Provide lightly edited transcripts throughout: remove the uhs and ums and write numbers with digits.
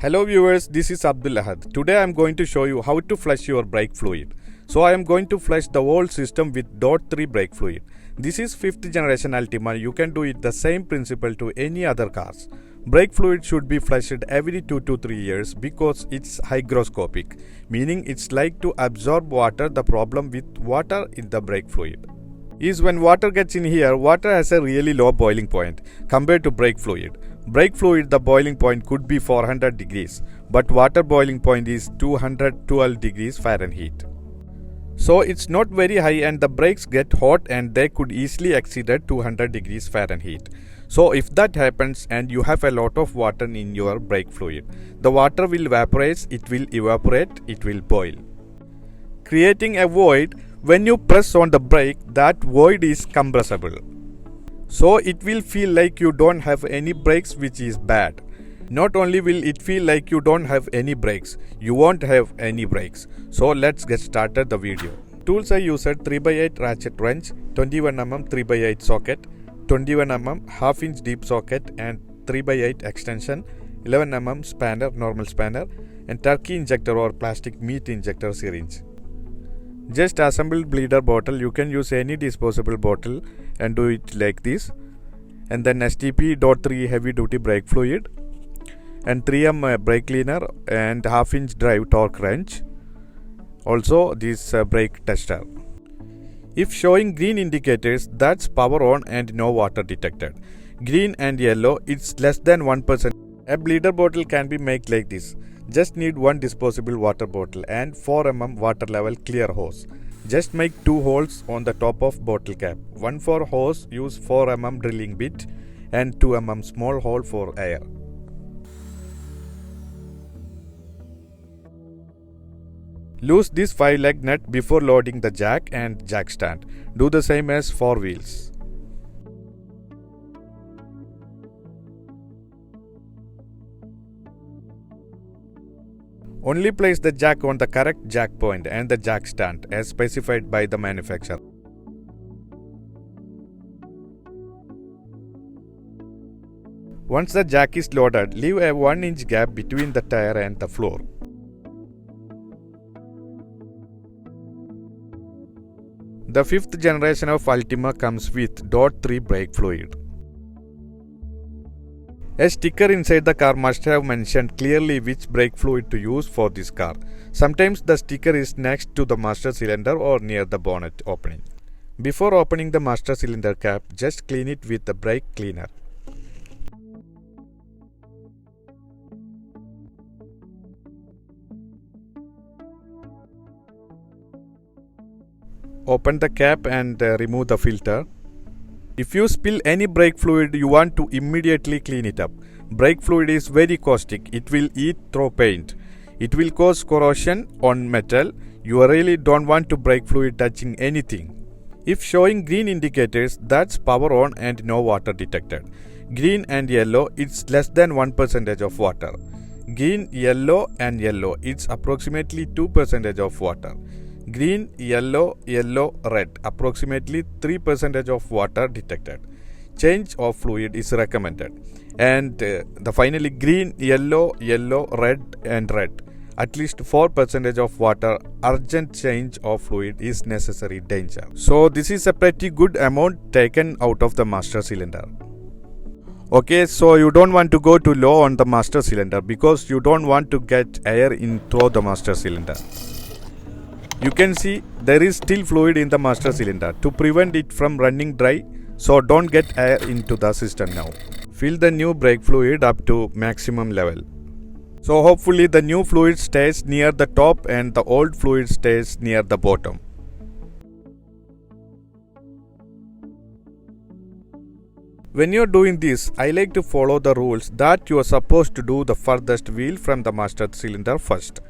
Hello viewers, this is Ahad. Today I am going to show you how to flush your brake fluid. So I am going to flush the whole system with .3 brake fluid. This is 5th generation Altima. You can do it the same principle to any other cars. Brake fluid should be flushed every 2 to 3 years because it's hygroscopic, meaning it's like to absorb water. The problem with water in the brake fluid is when water gets in here, water has a really low boiling point compared to brake fluid. Brake fluid, the boiling point could be 400 degrees, but water boiling point is 212 degrees Fahrenheit. So it's not very high and the brakes get hot and they could easily exceed at 200 degrees Fahrenheit. So if that happens and you have a lot of water in your brake fluid, the water will evaporate, it will boil, creating a void. When you press on the brake, that void is compressible. So it will feel like you don't have any brakes, which is bad. Not only will it feel like you don't have any brakes, you won't have any brakes. So let's get started the video. Tools I used: 3x8 ratchet wrench, 21mm 3x8 socket, 21mm half-inch deep socket and 3x8 extension, 11mm spanner, normal spanner, and turkey injector or plastic meat injector syringe. Just assembled bleeder bottle. You can use any disposable bottle and do it like this. And then STP.3 heavy duty brake fluid and 3M brake cleaner and half-inch drive torque wrench. Also this brake tester. If showing green indicators, that's power on and no water detected. Green and yellow, it's less than 1%. A bleeder bottle can be made like this. Just need one disposable water bottle and 4mm water level clear hose. Just make 2 holes on the top of bottle cap. One for hose, use 4mm drilling bit and 2mm small hole for air. Loose this 5-leg nut before loading the jack and jack stand. Do the same as 4 wheels. Only place the jack on the correct jack point and the jack stand as specified by the manufacturer. Once the jack is loaded, leave a 1-inch gap between the tire and the floor. The 5th generation of Altima comes with .3 brake fluid. A sticker inside the car must have mentioned clearly which brake fluid to use for this car. Sometimes the sticker is next to the master cylinder or near the bonnet opening. Before opening the master cylinder cap, just clean it with the brake cleaner. Open the cap and remove the filter. If you spill any brake fluid, you want to immediately clean it up. Brake fluid is very caustic. It will eat through paint. It will cause corrosion on metal. You really don't want to brake fluid touching anything. If showing green indicators, that's power on and no water detected. Green and yellow, it's less than 1% of water. Green, yellow and yellow, it's approximately 2% of water. Green, yellow, red, approximately 3% of water detected. Change of fluid is recommended. And finally green, yellow, red and red. At least 4% of water. Urgent change of fluid is necessary danger. So this is a pretty good amount taken out of the master cylinder. Okay, so you don't want to go too low on the master cylinder because you don't want to get air in through the master cylinder. You can see there is still fluid in the master cylinder to prevent it from running dry, so don't get air into the system now. Fill the new brake fluid up to maximum level. So hopefully the new fluid stays near the top and the old fluid stays near the bottom. When you're doing this, I like to follow the rules that you are supposed to do the furthest wheel from the master cylinder first,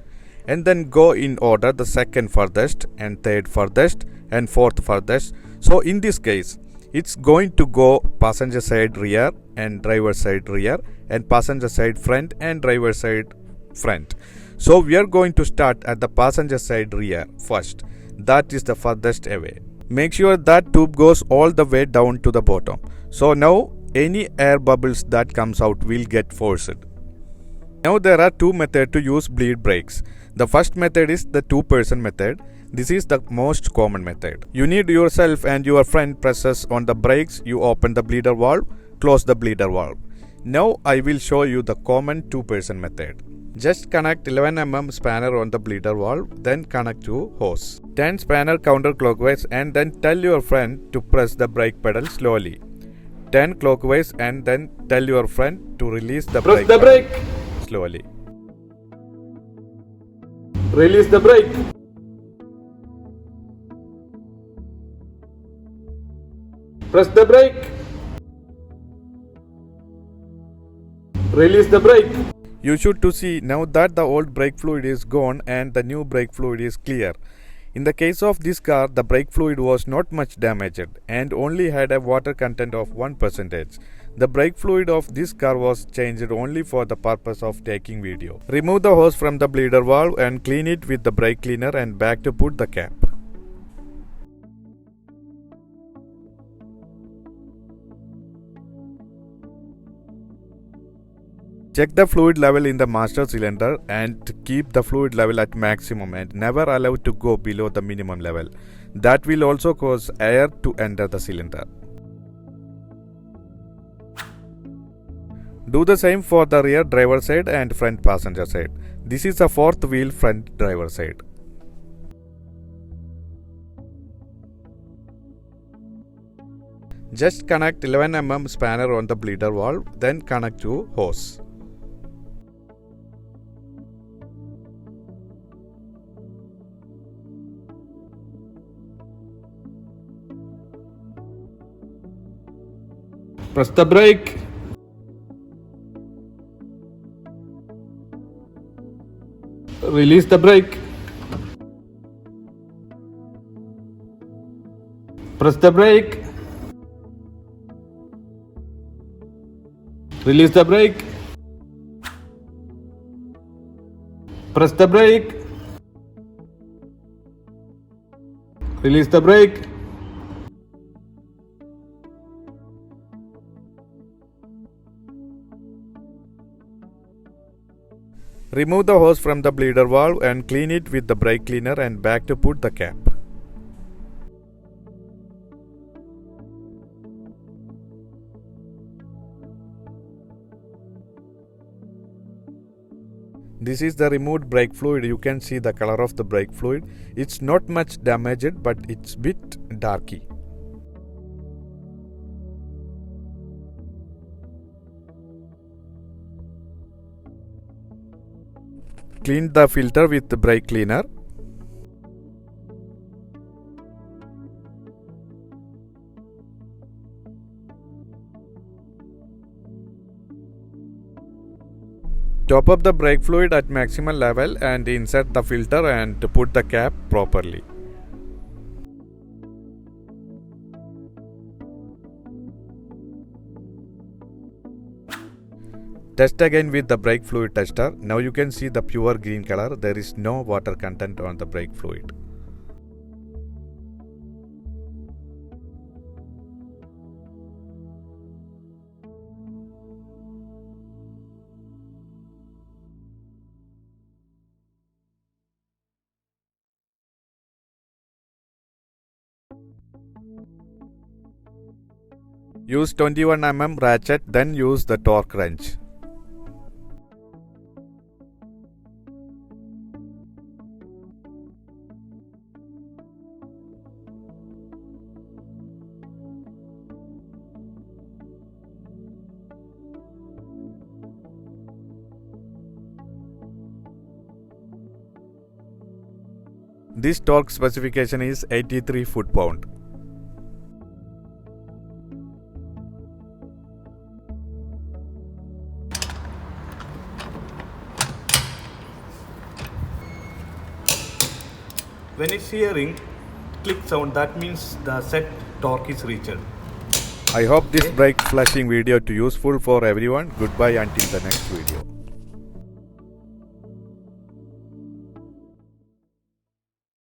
and then go in order the second furthest and third furthest and fourth furthest. So in this case, it's going to go passenger side rear and driver side rear and passenger side front and driver side front. So we are going to start at the passenger side rear first. That is the furthest away. Make sure that tube goes all the way down to the bottom. So now any air bubbles that comes out will get forced. Now there are two methods to use bleed brakes. The first method is the two-person method. This is the most common method. You need yourself and your friend presses on the brakes, you open the bleeder valve, close the bleeder valve. Now I will show you the common two-person method. Just connect 11 mm spanner on the bleeder valve, then connect to hose. Turn spanner counterclockwise and then tell your friend to press the brake pedal slowly. Turn clockwise and then tell your friend to release the brake. Press the brake Slowly. Release the brake. Press the brake. Release the brake. You should to see now that the old brake fluid is gone and the new brake fluid is clear. In the case of this car, the brake fluid was not much damaged and only had a water content of 1%. The brake fluid of this car was changed only for the purpose of taking video. Remove the hose from the bleeder valve and clean it with the brake cleaner and back to put the cap. Check the fluid level in the master cylinder and keep the fluid level at maximum and never allow to go below the minimum level. That will also cause air to enter the cylinder. Do the same for the rear driver side and front passenger side. This is a fourth wheel front driver side. Just connect 11 mm spanner on the bleeder valve, then connect to hose. Press the brake. Release the brake. Press the brake. Release the brake. Press the brake. Release the brake. Remove the hose from the bleeder valve and clean it with the brake cleaner and back to put the cap. This is the removed brake fluid. You can see the color of the brake fluid. It's not much damaged, but it's bit darky. Clean the filter with the brake cleaner. Top up the brake fluid at maximum level and insert the filter and put the cap properly. Test again with the brake fluid tester. Now you can see the pure green color. There is no water content on the brake fluid. Use 21 mm ratchet, then use the torque wrench. This torque specification is 83 foot-pound. When it's hearing click sound, that means the set torque is reached. I hope this brake flashing video to useful for everyone. Goodbye until the next video.